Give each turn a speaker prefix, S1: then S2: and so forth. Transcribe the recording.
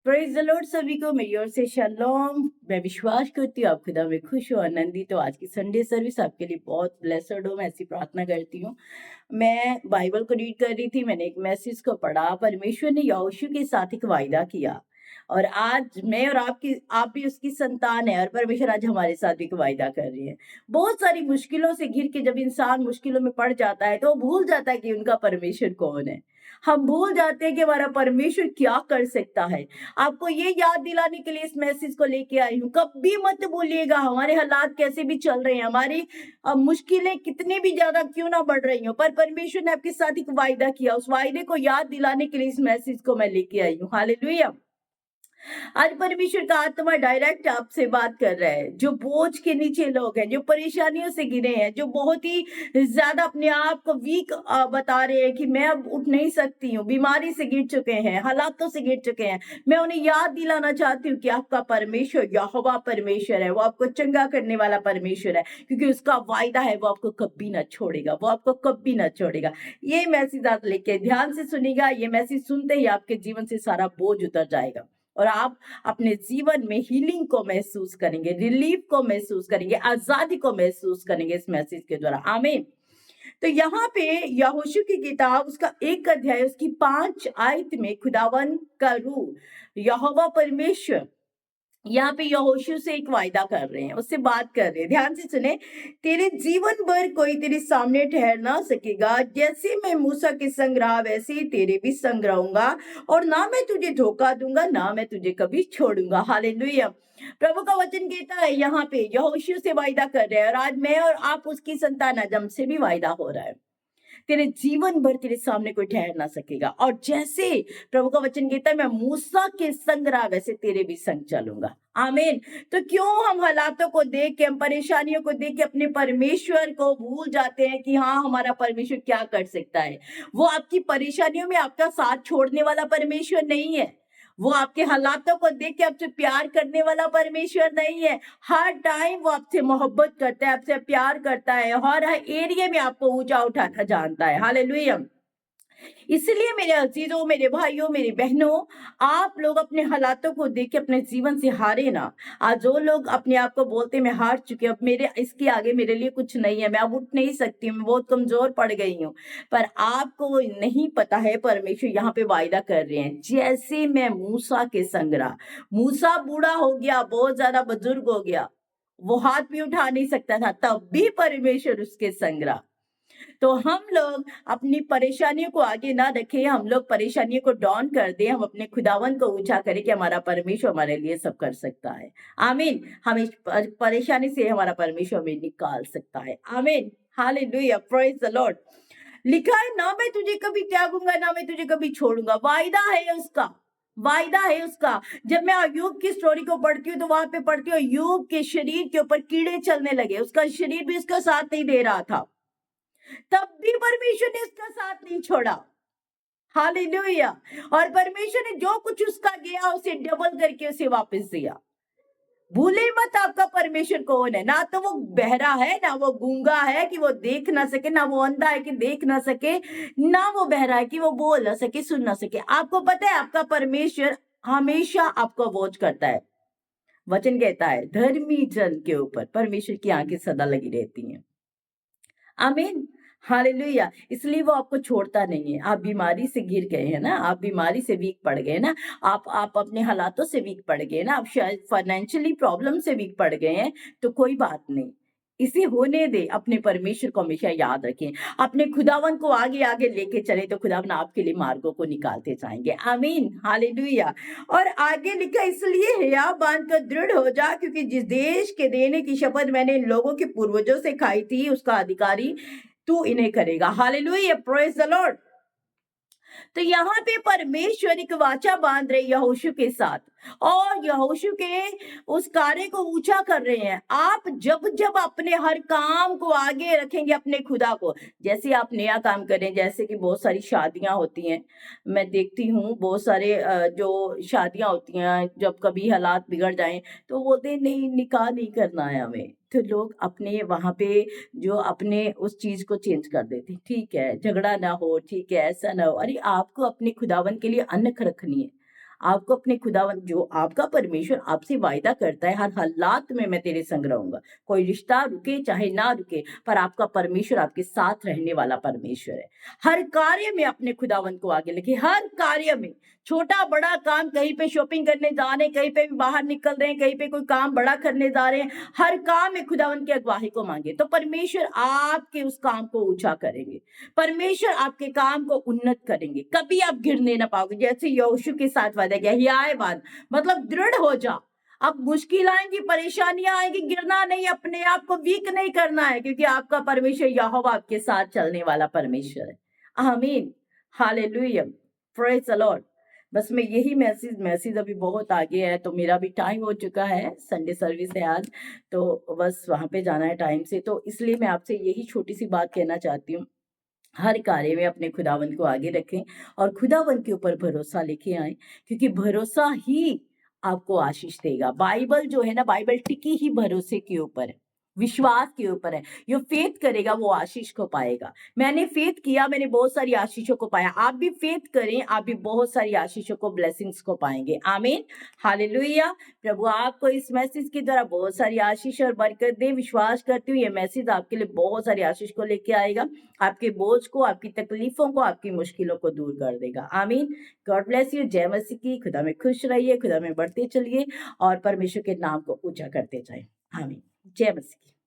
S1: Praise the Lord सभी को मेरी ओर से शलोम। मैं विश्वास करती हूँ आप खुदा में खुश हो, आनंदित हो। आज की संडे सर्विस आपके लिए बहुत ब्लेसड हो, मैं ऐसी प्रार्थना करती हूँ। मैं बाइबल को रीड कर रही थी, मैंने एक मैसेज को पढ़ा। परमेश्वर ने यहोशू के साथ एक वायदा किया और आज मैं और आप भी उसकी संतान है, और परमेश्वर आज हमारे साथ भी एक वायदा कर रही है। बहुत सारी मुश्किलों से घिर के जब इंसान मुश्किलों में पड़ जाता है तो वो भूल जाता है कि उनका परमेश्वर कौन है। हम भूल जाते हैं कि हमारा परमेश्वर क्या कर सकता है। आपको ये याद दिलाने के लिए इस मैसेज को लेके आई हूँ। कभी मत भूलिएगा, हमारे हालात कैसे भी चल रहे हैं, हमारी मुश्किलें कितनी भी ज्यादा क्यों ना बढ़ रही हो, पर परमेश्वर ने आपके साथ एक वायदा किया। उस वायदे को याद दिलाने के लिए इस मैसेज को मैं लेके आई हूँ। हालेलुया। आज परमेश्वर का आत्मा डायरेक्ट आपसे बात कर रहा है। जो बोझ के नीचे लोग हैं, जो परेशानियों से घिरे हैं, जो बहुत ही ज्यादा अपने आप को वीक बता रहे हैं कि मैं अब उठ नहीं सकती हूँ, बीमारी से घिर चुके हैं, हालातों से घिर चुके हैं, मैं उन्हें याद दिलाना चाहती हूँ कि आपका परमेश्वर यहोवा परमेश्वर है। वो आपको चंगा करने वाला परमेश्वर है, क्योंकि उसका वायदा है, वो आपको कभी ना छोड़ेगा, वो आपको कभी ना छोड़ेगा। ये मैसेज आप लेके ध्यान से सुनिएगा। ये मैसेज सुनते ही आपके जीवन से सारा बोझ उतर जाएगा और आप अपने जीवन में हीलिंग को महसूस करेंगे, रिलीफ को महसूस करेंगे, आजादी को महसूस करेंगे इस मैसेज के द्वारा। आमीन। तो यहाँ पे यहोशू की किताब उसका 1 अध्याय उसकी 5 आयत में खुदावन का रूह यहोवा परमेश्वर यहाँ पे यहोशू से एक वायदा कर रहे हैं, उससे बात कर रहे हैं। ध्यान से सुने। तेरे जीवन भर कोई तेरे सामने ठहर ना सकेगा। जैसे मैं मूसा के संग रहा वैसे ही तेरे भी संग रहूंगा, और ना मैं तुझे धोखा दूंगा, ना मैं तुझे कभी छोड़ूंगा। हालेलुया। प्रभु का वचन कहता है यहाँ पे यहोशू से वायदा कर रहे हैं, और आज मैं और आप उसकी संतान आज हमसे भी वायदा हो रहा है। तेरे जीवन भर तेरे सामने कोई ठहर ना सकेगा, और जैसे प्रभु का वचन कहता है मैं मूसा के संग रहा वैसे तेरे भी संग चलूंगा। आमीन। तो क्यों हम हालातों को देख के, हम परेशानियों को देख के अपने परमेश्वर को भूल जाते हैं कि हाँ हमारा परमेश्वर क्या कर सकता है। वो आपकी परेशानियों में आपका साथ छोड़ने वाला परमेश्वर नहीं है। वो आपके हालातों को देख के आपसे प्यार करने वाला परमेश्वर नहीं है। हर टाइम वो आपसे मोहब्बत करता है, आपसे प्यार करता है, हर एरिया में आपको ऊंचा उठाना जानता है। हालेलुया। इसलिए मेरे अजीजों, मेरे भाइयों, मेरी बहनों, आप लोग अपने हालातों को देख के अपने जीवन से हारे ना। आज जो लोग अपने आप को बोलते मैं हार चुके, अब मेरे इसके आगे मेरे लिए कुछ नहीं है, मैं अब उठ नहीं सकती हूँ, मैं बहुत कमजोर पड़ गई हूँ, पर आपको नहीं पता है परमेश्वर यहाँ पे वायदा कर रहे हैं। जैसे मैं मूसा के संग रहा, मूसा बूढ़ा हो गया, बहुत ज्यादा बुजुर्ग हो गया, वो हाथ भी उठा नहीं सकता था, तब भी परमेश्वर उसके संग रहा। तो हम लोग अपनी परेशानियों को आगे ना रखें, हम लोग परेशानियों को डाउन कर दें, हम अपने खुदावन को ऊंचा करें कि हमारा परमेश्वर हमारे लिए सब कर सकता है। आमीन। हम इस परेशानी से हमारा परमेश्वर हमें निकाल सकता है। आमीन। हालेलुया। Praise the Lord. लिखा है ना मैं तुझे कभी त्यागूंगा, ना मैं तुझे कभी छोड़ूंगा। वायदा है उसका, वायदा है उसका। जब मैं अय्यूब की स्टोरी को पढ़ती हूँ तो वहां पे पढ़ती हूँ अय्यूब के शरीर के ऊपर कीड़े चलने लगे, उसका शरीर भी उसका साथ नहीं दे रहा था, तब भी परमेश्वर ने उसका साथ नहीं छोड़ा। हालेलुया। और परमेश्वर ने जो कुछ उसका गया उसे डबल करके उसे वापस दिया। भूले मत आपका परमेश्वर कौन है। ना तो वो बहरा है, ना वो गूंगा है कि वो देख ना सके, ना वो अंधा है कि देख ना सके, ना वो बहरा है कि वो बोल ना सके, सुन ना सके। आपको पता है आपका परमेश्वर हमेशा आपको वॉच करता है। वचन कहता है धर्मी जन के ऊपर परमेश्वर की आंखें सदा लगी रहती हैं। आमीन। हालेलुया। इसलिए वो आपको छोड़ता नहीं है। आप बीमारी से घिर गए हैं ना, आप बीमारी से वीक पड़ गए ना, आप अपने हालातों से वीक पड़ गए ना, आप शायद फाइनेंशियली प्रॉब्लम से वीक पड़ गए हैं, तो कोई बात नहीं, इसे होने दे। अपने परमेश्वर को हमेशा याद रखें, अपने खुदावन को आगे आगे लेके चले तो खुदावन आपके लिए मार्गों को निकालते जाएंगे। आमीन। हालेलुया। और आगे लिखा इसलिए हिया बांध कर दृढ़ हो जा, क्योंकि जिस देश के देने की शपथ मैंने इन लोगों के पूर्वजों से खाई थी उसका अधिकारी तू इन्हें करेगा। हालेलुया। Praise the Lord. तो यहाँ पे परमेश्वर एक वाचा बांध रहे यहोशू के साथ, और यहोशू के उस कार्य को ऊंचा कर रहे हैं। आप जब जब अपने हर काम को आगे रखेंगे, अपने खुदा को, जैसे आप नया काम करें, जैसे कि बहुत सारी शादियां होती हैं, मैं देखती हूँ बहुत सारे जो शादियां होती हैं, जब कभी हालात बिगड़ जाएं तो बोलते हैं नहीं निकाह नहीं करना है हमें, तो लोग अपने वहां पे जो अपने उस चीज को चेंज कर देते, ठीक है झगड़ा ना हो, ठीक है ऐसा ना हो। अरे आपको अपने खुदावन के लिए अन्नख रखनी है, आपको अपने खुदावन जो आपका परमेश्वर आपसे वायदा करता है, हर हालात में मैं तेरे संग रहूंगा। कोई रिश्ता रुके चाहे ना रुके, पर आपका परमेश्वर आपके साथ रहने वाला परमेश्वर है। हर कार्य में अपने खुदावन को आगे लेके, हर कार्य में, छोटा बड़ा काम, कहीं पे शॉपिंग करने जा रहे हैं, कहीं पे भी बाहर निकल रहे हैं, कहीं पे कोई काम बड़ा करने जा रहे हैं, हर काम में खुदावन की अगुवाही को मांगे तो परमेश्वर आपके उस काम को ऊंचा करेंगे। परमेश्वर आपके काम को उन्नत करेंगे। कभी आप गिरने ना पाओगे, जैसे यहोशू के साथ वादा किया, हियाए बांध, मतलब दृढ़ हो जा। अब मुश्किल आएंगी, परेशानियां आएंगी, गिरना नहीं, अपने आप को वीक नहीं करना है, क्योंकि आपका परमेश्वर यहोवा आपके साथ चलने वाला परमेश्वर है। आमीन, हालेलुया, प्रेज द लॉर्ड। बस मैं यही मैसेज अभी बहुत आगे है, तो मेरा भी टाइम हो चुका है, संडे सर्विस है आज, तो बस वहां पे जाना है टाइम से, तो इसलिए मैं आपसे यही छोटी सी बात कहना चाहती हूँ। हर कार्य में अपने खुदावन को आगे रखें और खुदावन के ऊपर भरोसा लेके आए, क्योंकि भरोसा ही आपको आशीष देगा। बाइबल जो है ना, बाइबल टिकी ही भरोसे के ऊपर है, विश्वास के ऊपर है। जो फेथ करेगा वो आशीष को पाएगा। मैंने फेथ किया, मैंने बहुत सारी आशीषों को पाया। आप भी फेथ करें, आप भी बहुत सारी आशीषों को, ब्लेसिंग्स को पाएंगे। आमीन, हालेलुया। प्रभु आपको इस मैसेज के द्वारा बहुत सारी आशीष और बरकत दे। विश्वास करती हूँ ये मैसेज आपके लिए बहुत सारी आशीष को लेके आएगा, आपके बोझ को, आपकी तकलीफों को, आपकी मुश्किलों को दूर कर देगा। आमीन। God bless you. जय मसीह की। खुदा में खुश रहिए, खुदा में बढ़ते चलिए और परमेश्वर के नाम को ऊंचा करते जाए। आमीन। जय मसीह की।